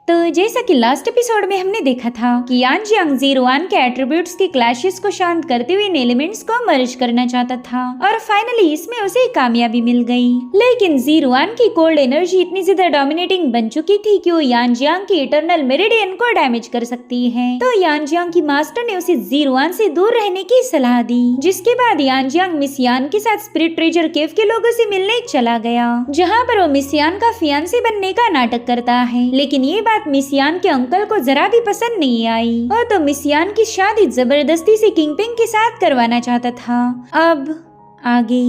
तो जैसा कि लास्ट एपिसोड में हमने देखा था कि यान जियांग ज़ीरो-1 के एट्रीब्यूट्स के क्लैशेस को शांत करते हुए इन एलिमेंट्स को मर्ज करना चाहता था और फाइनली इसमें उसे कामयाबी मिल गई। लेकिन ज़ीरो-1 की कोल्ड एनर्जी इतनी ज्यादा डोमिनेटिंग बन चुकी थी कि वो यान जियांग की इटरनल मेरिडियन को डैमेज कर सकती है। तो यान जियांग की मास्टर ने उसे ज़ीरो-1 से दूर रहने की सलाह दी, जिसके बाद यान जियांग मिस यान के साथ स्पिरिट ट्रेजर केव के लोगों से मिलने चला गया, जहाँ पर वो मिस यान का फियांसे बनने का नाटक करता है। लेकिन ये मिस यान के अंकल को जरा भी पसंद नहीं आई और तो मिस यान की शादी जबरदस्ती से किंगपिंग के साथ करवाना चाहता था। अब आगे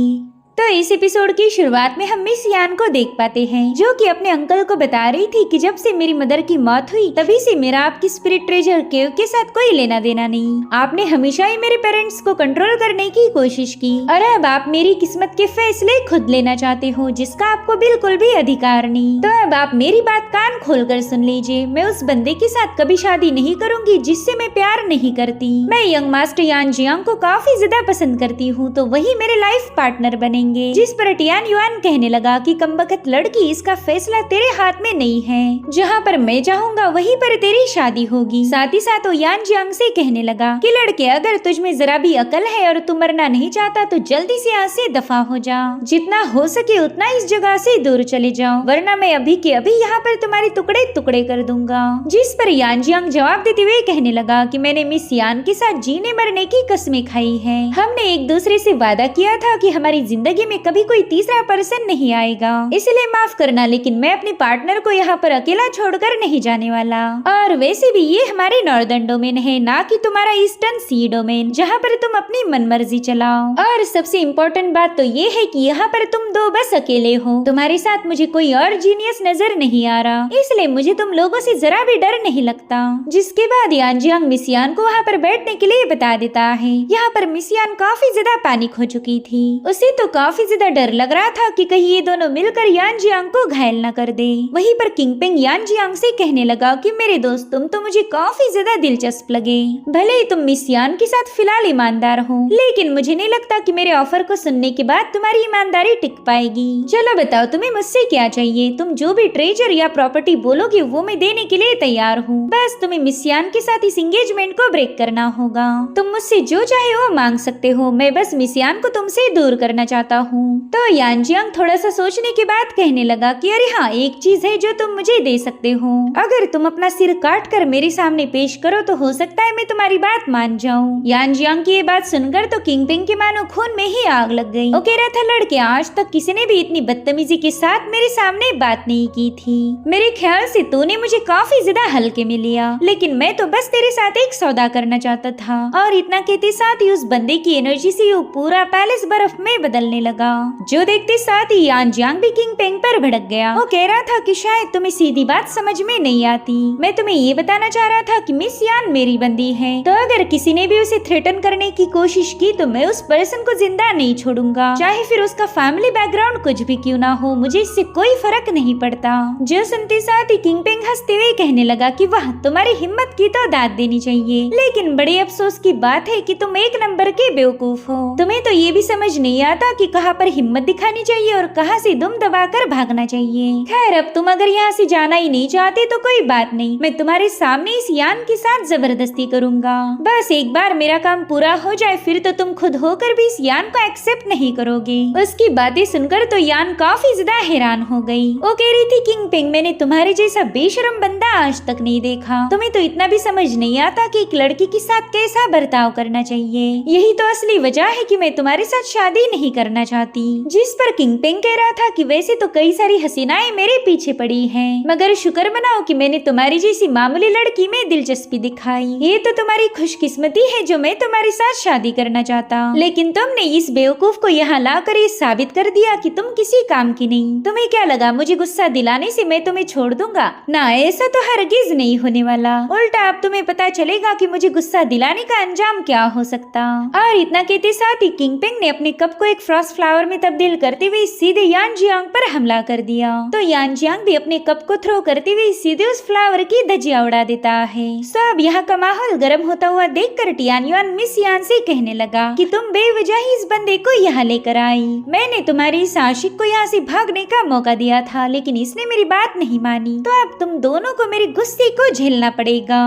तो इस एपिसोड की शुरुआत में हम मिस यान को देख पाते हैं, जो कि अपने अंकल को बता रही थी कि जब से मेरी मदर की मौत हुई तभी से मेरा आपकी स्पिरिट ट्रेजर केव के साथ कोई लेना देना नहीं। आपने हमेशा ही मेरे पेरेंट्स को कंट्रोल करने की कोशिश की और अब आप मेरी किस्मत के फैसले खुद लेना चाहते हो, जिसका आपको बिल्कुल भी अधिकार नहीं। तो अब आप मेरी बात कान खोल कर सुन लीजिए, मैं उस बंदे के साथ कभी शादी नहीं करूंगी जिससे मैं प्यार नहीं करती। मैं यंग मास्टर यान जियांग को काफी ज्यादा पसंद करती हूँ, तो वही मेरे लाइफ पार्टनर बनेंगे। जिस पर टियान युआन कहने लगा कि कमबख्त लड़की, इसका फैसला तेरे हाथ में नहीं है, जहाँ पर मैं चाहूँगा वहीं पर तेरी शादी होगी। साथ ही साथ वो यान जियांग से कहने लगा कि लड़के, अगर तुझ में जरा भी अकल है और तू मरना नहीं चाहता तो जल्दी से यहाँ से दफा हो जा, जितना हो सके उतना इस जगह से दूर चले जाओ, वरना मैं अभी के अभी यहाँ पर तुम्हारे टुकड़े टुकड़े कर दूंगा। जिस पर यान जियांग जवाब देते हुए कहने लगा कि मैंने मिस यान के साथ जीने मरने की कस्में खाई है। हमने एक दूसरे से वादा किया था कि हमारी जिंदगी में कभी कोई तीसरा पर्सन नहीं आएगा, इसलिए माफ करना, लेकिन मैं अपने पार्टनर को यहाँ पर अकेला छोड़कर नहीं जाने वाला। और वैसे भी ये हमारे नॉर्दर्न डोमेन है, ना कि तुम्हारा ईस्टर्न सी डोमेन, जहाँ पर तुम अपनी मनमर्जी चलाओ। और सबसे इम्पोर्टेंट बात तो ये है कि यहाँ पर तुम दो बस अकेले हो, तुम्हारे साथ मुझे कोई और जीनियस नजर नहीं आ रहा, इसलिए मुझे तुम लोगों से जरा भी डर नहीं लगता। जिसके बाद यान जियांग मिस यान को वहाँ पर बैठने के लिए बता देता है। यहाँ पर मिस यान काफी ज्यादा पैनिक हो चुकी थी, उसे तो काफी ज्यादा डर लग रहा था कि कहीं ये दोनों मिलकर यान जियांग को घायल न कर दे। वहीं पर किंगपिंग यान जियांग से कहने लगा कि मेरे दोस्त, तुम तो मुझे काफी ज्यादा दिलचस्प लगे, भले ही तुम मिस यान के साथ फिलहाल ईमानदार हो, लेकिन मुझे नहीं लगता कि मेरे ऑफर को सुनने के बाद तुम्हारी ईमानदारी टिक पाएगी। चलो बताओ, तुम्हें मुझसे क्या चाहिए? तुम जो भी ट्रेजर या प्रॉपर्टी बोलोगे वो मैं देने के लिए तैयार हूँ, बस तुम्हें मिस यान के साथ इस एंगेजमेंट को ब्रेक करना होगा। तुम मुझसे जो चाहे वो मांग सकते हो, मैं बस मिस यान को तुमसे दूर करना चाहता हूँ। तो यान जियांग थोड़ा सा सोचने के बाद कहने लगा कि अरे हाँ, एक चीज है जो तुम मुझे दे सकते हो, अगर तुम अपना सिर काट कर मेरे सामने पेश करो तो हो सकता है मैं तुम्हारी बात मान जाऊं। यान जियांग की ये बात सुनकर तो किंगपिंग के मानो खून में ही आग लग गई। वो कह रहा था, लड़के, आज तक किसी ने भी इतनी बदतमीजी के साथ मेरे सामने बात नहीं की थी, मेरे ख्याल से तूने मुझे काफी ज्यादा हल्के में लिया, लेकिन मैं तो बस तेरे साथ एक सौदा करना चाहता था। और इतना कहते साथ ही उस बंदे की एनर्जी से वो पूरा पैलेस बर्फ में बदलने लगा, जो देखते साथ ही यान जियांग भी किंगपिंग पर भड़क गया। वो कह रहा था कि शायद तुम्हें सीधी बात समझ में नहीं आती, मैं तुम्हें ये बताना चाह रहा था कि मिस यान मेरी बंदी है, तो अगर किसी ने भी उसे थ्रेटन करने की कोशिश की तो मैं उस पर्सन को जिंदा नहीं छोड़ूंगा, चाहे फिर उसका फैमिली बैकग्राउंड कुछ भी क्यों ना हो, मुझे इससे कोई फर्क नहीं पड़ता। जो सुनते साथ ही किंगपिंग हंसते हुए कहने लगा कि वाह, तुम्हारी हिम्मत की तो दाद देनी चाहिए, लेकिन बड़े अफसोस की बात है कि तुम एक नंबर के बेवकूफ हो। तुम्हें तो ये भी समझ नहीं आता कि कहाँ पर हिम्मत दिखानी चाहिए और कहां से दुम दबाकर भागना चाहिए। खैर, अब तुम अगर यहाँ से जाना ही नहीं चाहते तो कोई बात नहीं, मैं तुम्हारे सामने इस यान के साथ जबरदस्ती करूंगा, बस एक बार मेरा काम पूरा हो जाए, फिर तो तुम खुद होकर भी इस यान को एक्सेप्ट नहीं करोगे। उसकी बातें सुनकर तो यान काफी ज्यादा हैरान हो गई। वो कह रही थी, किंगपिंग, मैंने तुम्हारे जैसा बेशरम बंदा आज तक नहीं देखा, तुम्हें तो इतना भी समझ नहीं आता कि एक लड़की के साथ कैसा बर्ताव करना चाहिए, यही तो असली वजह है कि मैं तुम्हारे साथ शादी नहीं करना चाहती। जिस पर किंगपिंग कह रहा था कि वैसे तो कई सारी हसीनाएं मेरे पीछे पड़ी हैं, मगर शुक्र मनाओ कि मैंने तुम्हारी जैसी मामूली लड़की में दिलचस्पी दिखाई, ये तो तुम्हारी खुशकिस्मती है जो मैं तुम्हारे साथ शादी करना चाहता, लेकिन तुमने इस बेवकूफ को यहाँ लाकर ये साबित कर दिया कि तुम किसी काम की नहीं। तुम्हें क्या लगा मुझे गुस्सा दिलाने से मैं तुम्हें छोड़ दूंगा? ना, ऐसा तो हरगिज नहीं होने वाला, उल्टा अब तुम्हें पता चलेगा कि मुझे गुस्सा दिलाने का अंजाम क्या हो सकता। और इतना कहते साथ ही किंगपिंग ने अपने कप को एक फ्रॉस्ट रॉस फ्लावर में तब्दील करते हुए सीधे यान जियांग पर हमला कर दिया। तो यान जियांग भी अपने कप को थ्रो करते हुए सीधे उस फ्लावर की धज्जियां उड़ा देता है। सो अब यहाँ का माहौल गर्म होता हुआ देखकर टियान युआन मिस यान से कहने लगा कि तुम बेवजह ही इस बंदे को यहाँ लेकर आई। मैंने तुम्हारी इस आशिक को यहाँ से भागने का मौका दिया था, लेकिन इसने मेरी बात नहीं मानी, तो अब तुम दोनों को मेरी गुस्से को झेलना पड़ेगा।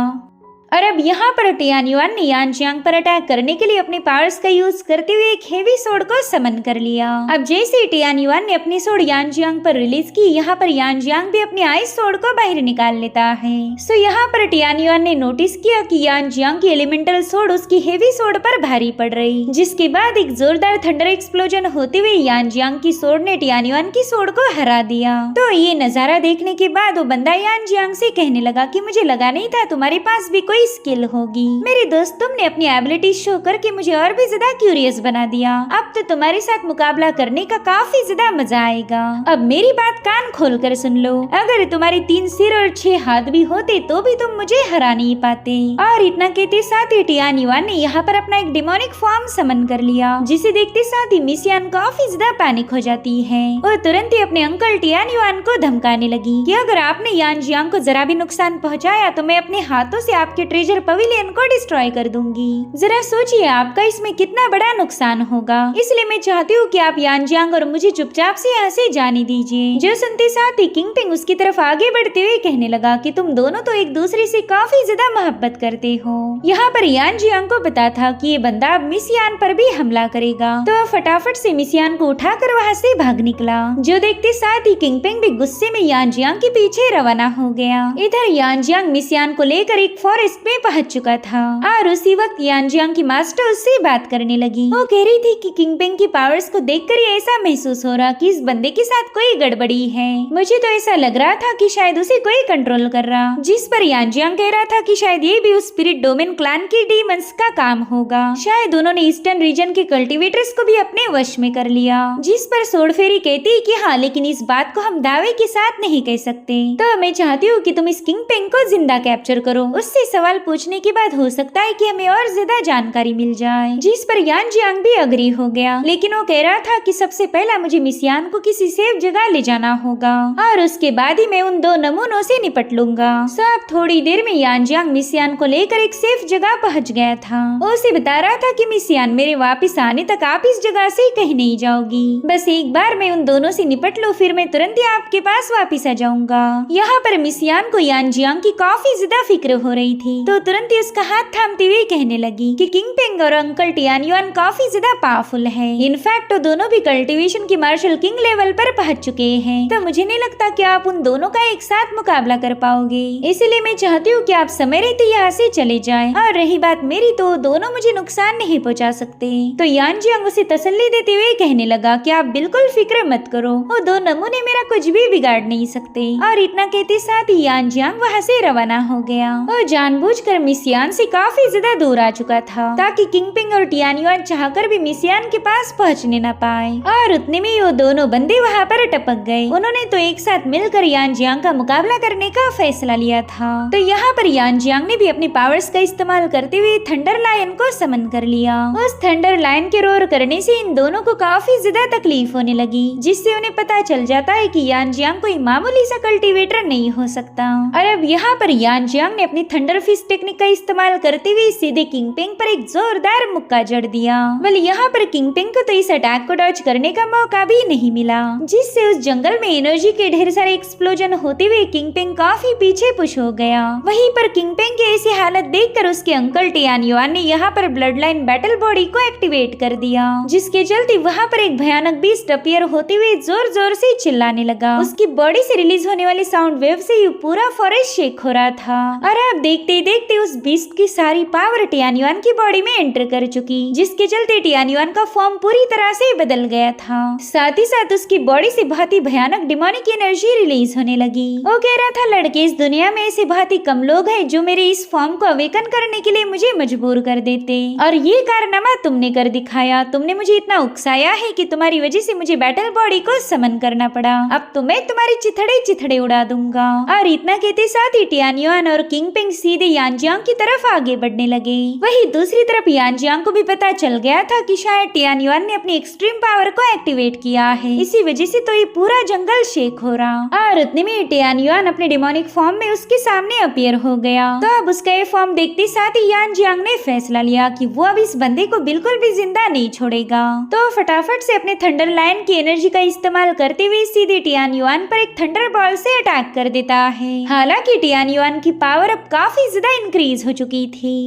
और अब यहाँ पर टियान युआन ने यान जियांग पर अटैक करने के लिए अपने पावर्स का यूज करते हुए एक हेवी सोर्ड को समन कर लिया। अब जैसे टियान युआन ने अपनी सोर्ड यान जियांग पर रिलीज की, यहाँ पर यान जियांग भी अपनी आइस सोर्ड को बाहर निकाल लेता है। सो यहाँ पर टियान युआन ने नोटिस किया कि यान जियांग की एलिमेंटल सोर्ड उसकी हेवी सोर्ड पर भारी पड़ रही, जिसके बाद एक जोरदार थंडर एक्सप्लोजन होते हुए यान जियांग की सोर्ड ने टियान युआन की सोर्ड को हरा दिया। तो ये नजारा देखने के बाद वो बंदा यान जियांग से कहने लगा कि मुझे लगा नहीं था तुम्हारे पास भी कोई स्किल होगी। मेरे दोस्त, तुमने अपनी एबिलिटी शो करके मुझे और भी ज्यादा क्यूरियस बना दिया। अब तो तुम्हारे साथ मुकाबला करने का काफी ज्यादा मजा आएगा। अब मेरी बात कान खोलकर सुन लो, अगर तुम्हारे 3 सिर और 6 हाथ भी होते तो भी तुम मुझे हरा नहीं पाते। और इतना कहते साथ ही टियान युआन ने यहाँ पर अपना एक डिमोनिक फॉर्म समन कर लिया, जिसे देखते साथ ही मिस यान काफी ज्यादा पैनिक हो जाती है। वो तुरंत ही अपने अंकल टियान युआन को धमकाने लगी कि अगर आपने यान जियांग को जरा भी नुकसान पहुँचाया तो मैं अपने हाथों से आपके ट्रेजर पवेलियन को डिस्ट्रॉय कर दूंगी। जरा सोचिए आपका इसमें कितना बड़ा नुकसान होगा। इसलिए मैं चाहती हूँ कि आप यान जियांग और मुझे चुपचाप से यहाँ से जाने दीजिए। जो सुनते साथ ही किंग पिंग उसकी तरफ आगे बढ़ते हुए कहने लगा कि तुम दोनों तो एक दूसरे से काफी ज्यादा मोहब्बत करते हो। यहाँ पर यान जियांग को पता था कि ये बंदा अब मिस यान पर भी हमला करेगा, तो फटाफट से मिस यान को उठाकर वहाँ से भाग निकला। जो देखते साथ ही किंग पिंग भी गुस्से में यान जियांग के पीछे रवाना हो गया। इधर यान जियांग मिस यान को लेकर एक फॉरेस्ट में पहुंच चुका था और उसी वक्त यान जियांग की मास्टर उससे बात करने लगी। वो कह रही थी कि किंग पिंग की पावर्स को देखकर ये ऐसा महसूस हो रहा कि इस बंदे के साथ कोई गड़बड़ी है। मुझे तो ऐसा लग रहा था कि शायद उसे कोई कंट्रोल कर रहा, जिस पर यान जियांग कह रहा था कि शायद ये भी उस स्पिरिट डोमेन क्लैन की डीमंस का काम होगा। शायद उन्होंने ईस्टर्न रीजन के कल्टीवेटर्स को भी अपने वश में कर लिया। जिस पर सोड फेरी कहती कि हाँ, लेकिन इस बात को हम दावे के साथ नहीं कह सकते। तो मैं चाहती हूँ कि तुम इस किंग पिंग को जिंदा कैप्चर करो। उससे सवाल पूछने के बाद हो सकता है कि हमें और ज्यादा जानकारी मिल जाए। जिस पर यान जियांग भी अग्री हो गया, लेकिन वो कह रहा था कि सबसे पहला मुझे मिस यान को किसी सेफ जगह ले जाना होगा और उसके बाद ही मैं उन 2 नमूनों से निपट लूंगा। सब थोड़ी देर में यान जियांग मिस यान को लेकर एक सेफ जगह पहुंच गया था। वो उसे बता रहा था कि मिस यान, मेरे वापिस आने तक आप इस जगह से कहीं नहीं जाओगी। बस एक बार मैं उन दोनों से निपट लूं, फिर मैं तुरंत ही आपके पास वापिस आ जाऊंगा। यहाँ पर मिस यान को यान जियांग की काफी ज्यादा फिक्र हो रही थी, तो तुरंत ही उसका हाथ थामते हुए कहने लगी कि किंग पिंग और अंकल टियान युआन काफी ज्यादा पावरफुल है। इनफैक्ट वो दोनों भी कल्टीवेशन की मार्शल किंग लेवल पर पहुंच चुके हैं, तो मुझे नहीं लगता कि आप उन दोनों का एक साथ मुकाबला कर पाओगे। इसलिए मैं चाहती हूँ कि आप समय रहते यहाँ से चले जाएं। और रही बात मेरी, तो दोनों मुझे नुकसान नहीं पहुँचा सकते। तो यान जियांग उसे तसल्ली देते हुए कहने लगा कि आप बिल्कुल फिक्र मत करो, वो 2 नमूने मेरा कुछ भी बिगाड़ नहीं सकते। और इतना कहते साथ ही यान जियांग वहाँ से रवाना हो गया और जानबूझकर मिस यान से काफी ज्यादा दूर आ चुका था, ताकि किंग पिंग और टियान युआन चाहकर भी मिस यान के पास पहुंचने न पाए। और उतने में वो दोनों बंदे वहाँ पर टपक गए। उन्होंने तो एक साथ मिलकर यान जियांग का मुकाबला करने का फैसला लिया था। तो यहाँ पर यान जियांग ने भी अपनी पावर्स का इस्तेमाल करते हुए थंडर लायन को समन कर लिया। उस थंडर लायन के रोर करने से इन दोनों को काफी ज्यादा तकलीफ होने लगी, जिससे उन्हें पता चल जाता है कि यान जियांग कोई मामूली सा कल्टीवेटर नहीं हो सकता। और अब यहाँ पर यान जियांग ने अपनी थंडर फिस्ट टेक्निक का इस्तेमाल करते हुए सीधे किंग पिंग पर एक जोरदार मुक्का जड़ दिया। वेल यहाँ पर किंग पिंग को तो इस अटैक को डॉज करने का मौका भी नहीं मिला, जिससे उस जंगल में एनर्जी के ढेर सारे एक्सप्लोजन होते हुए किंग पिंग काफी पीछे पुश हो गया। वहीं पर किंग पिंग की ऐसी हालत देखकर उसके अंकल टियान युआन ने यहाँ पर ब्लड लाइन बैटल बॉडी को एक्टिवेट कर दिया, जिसके चलते वहाँ पर एक भयानक बीस्ट अपीयर होते हुए जोर जोर से चिल्लाने लगा। उसकी बॉडी से रिलीज होने वाले साउंड वेव से ये पूरा फॉरेस्ट शेक हो रहा था। और अब देखते ही देखते उस बीस्ट की सारी पावर टियान युआन की बॉडी में एंटर कर चुकी, जिसके चलते टियान युआन का फॉर्म पूरी तरह से बदल गया था। साथ ही साथ उसकी बॉडी से बहुत ही भयानक डिमोनिक एनर्जी रिलीज होने लगी। वो कह रहा था, लड़के, इस दुनिया में ऐसे बहुत ही कम लोग हैं जो मेरे इस फॉर्म को अवेकन करने के लिए मुझे मजबूर कर देते, और ये कारनामा तुमने कर दिखाया। तुमने मुझे इतना उकसाया है कि तुम्हारी वजह से मुझे बैटल बॉडी को समन करना पड़ा। अब तो मैं तुम्हारी चिथड़े चिथड़े उड़ा दूंगा। और इतना कहते साथ ही टियान युआन और किंग पिंग सीधे यान जियांग की तरफ आगे बढ़ने लगे। वहीं दूसरी तरफ यान जियांग को भी पता चल गया था कि शायद टियान युआन ने अपनी एक्सट्रीम पावर को एक्टिवेट किया है, इसी वजह से तो ये पूरा जंगल शेक हो रहा। और उतने में टियान युआन अपने डेमोनिक फॉर्म में उसके सामने अपीयर हो गया। तो अब उसका ये फॉर्म देखते साथ ही यान जियांग ने फैसला लिया कि वो अब इस बंदे को बिल्कुल भी जिंदा नहीं छोड़ेगा। तो फटाफट से अपने थंडर लाइन की एनर्जी का इस्तेमाल करते हुए सीधे टियान युआन पर एक थंडर बॉल से अटैक कर देता है। हालांकि टियान युआन की पावर अब काफी ज्यादा इंक्रीज हो चुकी थी।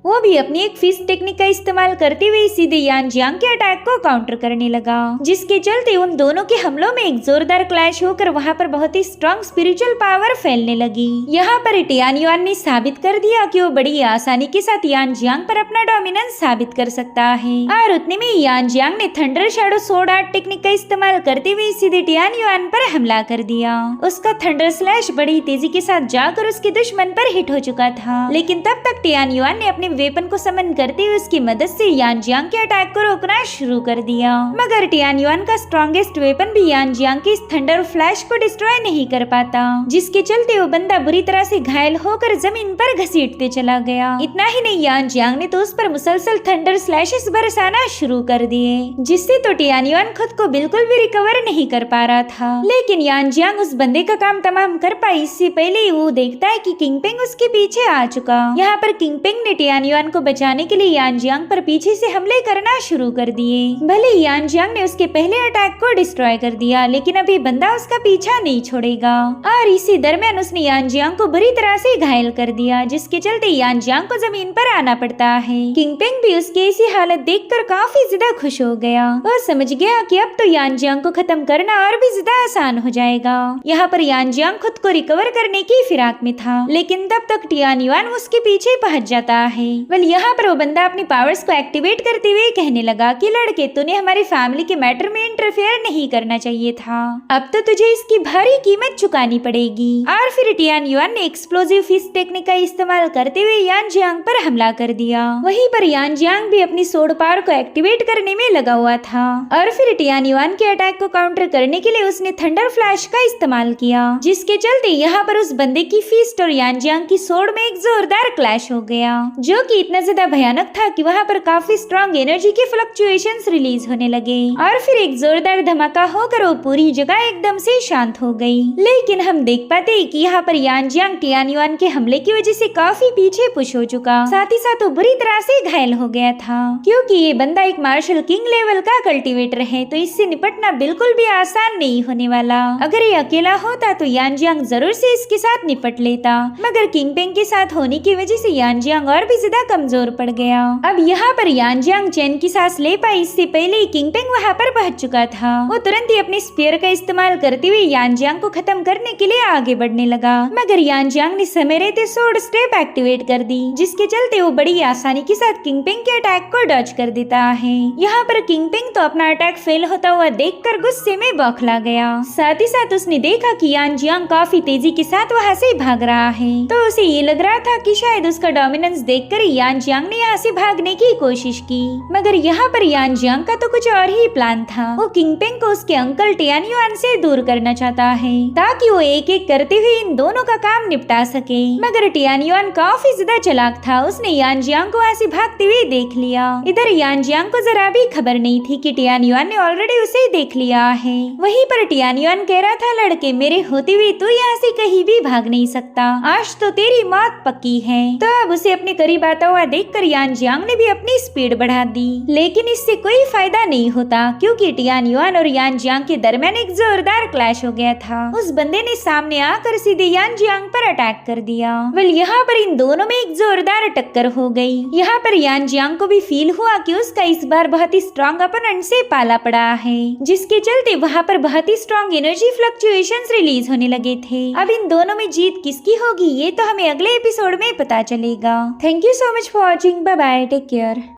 वो भी अपनी एक फिस्ट टेक्निक का इस्तेमाल करते हुए सीधे यान जियांग के अटैक को काउंटर करने लगा, जिसके चलते उन दोनों के हमलों में एक जोरदार क्लैश होकर वहां पर बहुत ही स्ट्रॉन्ग स्पिरिचुअल पावर फैलने लगी। यहाँ पर टियान युआन ने साबित कर दिया कि वो बड़ी आसानी के साथ यान जियांग पर अपना डोमिनेंस साबित कर सकता है। और उतने में यान जियांग ने thunder shadow sword art technique का इस्तेमाल करते हुए सीधे टियान युआन पर हमला कर दिया। उसका थंडर स्लैश बड़ी तेजी के साथ जाकर उसके दुश्मन पर हिट हो चुका था, लेकिन तब तक टियान युआन ने अपने वेपन को समन करते हुए उसकी मदद से यान जियांग के अटैक को रोकना शुरू कर दिया। मगर टियान युआन का स्ट्रॉन्गेस्ट वेपन भी यान जियांग के इस थंडर फ्लैश को डिस्ट्रॉय नहीं कर पाता, जिसके चलते वो बंदा बुरी तरह से घायल होकर जमीन पर घसीटते चला गया। इतना ही नहीं, यान जियांग ने तो उस पर मुसलसल थंडर स्लैशेस बरसाना शुरू कर दिए, जिससे तो टियान युआन खुद को बिल्कुल भी रिकवर नहीं कर पा रहा था। लेकिन यान जियांग उस बंदे का काम तमाम कर पाई इससे पहले ही वो देखता है कि किंग पेंग उसके पीछे आ चुका। यहाँ पर किंग पेंग ने टियान युआन को बचाने के लिए यान जियांग पर पीछे से हमले करना शुरू कर दिए। भले यान जियांग ने उसके पहले अटैक को डिस्ट्रॉय कर दिया, लेकिन अभी बंदा उसका पीछा नहीं छोड़ेगा। और इसी दरमियान उसने यान जियांग को बुरी तरह से घायल कर दिया, जिसके चलते यान जियांग को जमीन पर आना पड़ता है। किंग पेंग भी उसकी ऐसी हालत देखकर काफी ज्यादा खुश हो गया। वो समझ गया कि अब तो यान जियांग को खत्म करना और भी ज्यादा आसान हो जाएगा। यहाँ पर यान जियांग खुद को रिकवर करने की फिराक में था, लेकिन तब तक टियान युआन उसके पीछे पहुंच जाता है। यहाँ पर वो बंदा अपनी पावर्स को एक्टिवेट करते हुए कहने लगा कि लड़के, तूने हमारी फैमिली के मैटर में इंटरफेयर नहीं करना चाहिए था, अब तो तुझे इसकी भारी कीमत चुकानी पड़ेगी। और फिर टियान युआन ने एक्सप्लोजिव फिस्ट टेक्निक का इस्तेमाल करते हुए यान जियांग पर हमला कर दिया। वहीं पर यान जियांग भी अपनी सोर्ड पावर को एक्टिवेट करने में लगा हुआ था। और फिर टियान युआन के अटैक को काउंटर करने के लिए उसने थंडर फ्लैश का इस्तेमाल किया, जिसके चलते यहाँ पर उस बंदे की फिस्ट और यान जियांग की सोर्ड में एक जोरदार क्लैश हो गया, जो कि इतना ज्यादा भयानक था कि वहाँ पर काफी स्ट्रॉन्ग एनर्जी के फ्लक्चुएशंस रिलीज होने लगे। और फिर एक जोरदार धमाका होकर वो पूरी जगह एकदम से शांत हो गई। लेकिन हम देख पाते हैं कि यहाँ पर यान जियांग टियान युआन के हमले की वजह से काफी पीछे पुश हो चुका, साथ ही साथ वो बुरी तरह से घायल हो गया था, क्योंकि ये बंदा एक मार्शल किंग लेवल का कल्टीवेटर है, तो इससे निपटना बिल्कुल भी आसान नहीं होने वाला। अगर ये अकेला होता तो यान जियांग जरूर से इसके साथ निपट लेता, मगर किंग पेंग के साथ होने की वजह से यान जियांग और भी ज्यादा कमजोर पड़ गया। अब यहाँ पर यान जियांग चैन की सांस ले पाई इससे पहले ही किंग पेंग वहाँ पर पहुंच चुका था। वो तुरंत ही अपने स्पीयर का इस्तेमाल करते हुए यान जियांग को खत्म करने के लिए आगे बढ़ने लगा, मगर यान जियांग ने समय रहते सोर्ड स्टेप एक्टिवेट कर दी, जिसके चलते वो बड़ी आसानी के साथ किंग पेंग के अटैक को डॉज कर देता है। यहाँ पर किंग पेंग तो अपना अटैक फेल होता हुआ देखकर गुस्से में बौखला गया। साथ ही साथ उसने देखा कि यान जियांग काफी तेजी के साथ वहाँ से भाग रहा है, तो उसे ये लग रहा था कि शायद उसका डोमिनेंस देखकर यान जियांग ने यहाँ से भागने की कोशिश की। मगर यहाँ पर यान जियांग का तो कुछ और ही प्लान था। वो किंग पेंग को उसके अंकल टियान युआन से दूर करना चाहता है, ताकि वो एक एक करते हुए इन दोनों का काम निपटा सके। मगर टियान युआन काफी ज्यादा चालाक था, उसने यान जियांग को वहाँ से भागते हुए देख लिया। इधर यान जियांग को जरा भी खबर नहीं थी कि टियान युआन ने ऑलरेडी उसे देख लिया है। वहीं पर टियान युआन कह रहा था, लड़के, मेरे होते हुए तू यहाँ से कहीं भी भाग नहीं सकता, आज तो तेरी मौत पक्की है। तो अब उसे अपने करीब आता हुआ देखकर यान जियांग ने भी अपनी स्पीड बढ़ा दी, लेकिन इससे कोई फायदा नहीं होता, क्योंकि टियान युआन और यान जियांग के दरमियान एक जोरदार क्लैश हो गया था। उस बंदे ने सामने आकर सीधे यान जियांग पर अटैक कर दिया। यहाँ पर इन दोनों में एक जोरदार टक्कर हो गई। यहाँ पर यान जियांग को भी फील हुआ कि उसका इस बार बहुत ही स्ट्रॉन्ग अपोनेंट से पाला पड़ा है, जिसके चलते वहाँ पर बहुत ही स्ट्रॉन्ग एनर्जी फ्लक्चुएशंस रिलीज होने लगे थे। अब इन दोनों में जीत किसकी होगी ये तो हमें अगले एपिसोड में पता चलेगा। Thank you so much for watching. Bye bye, take care.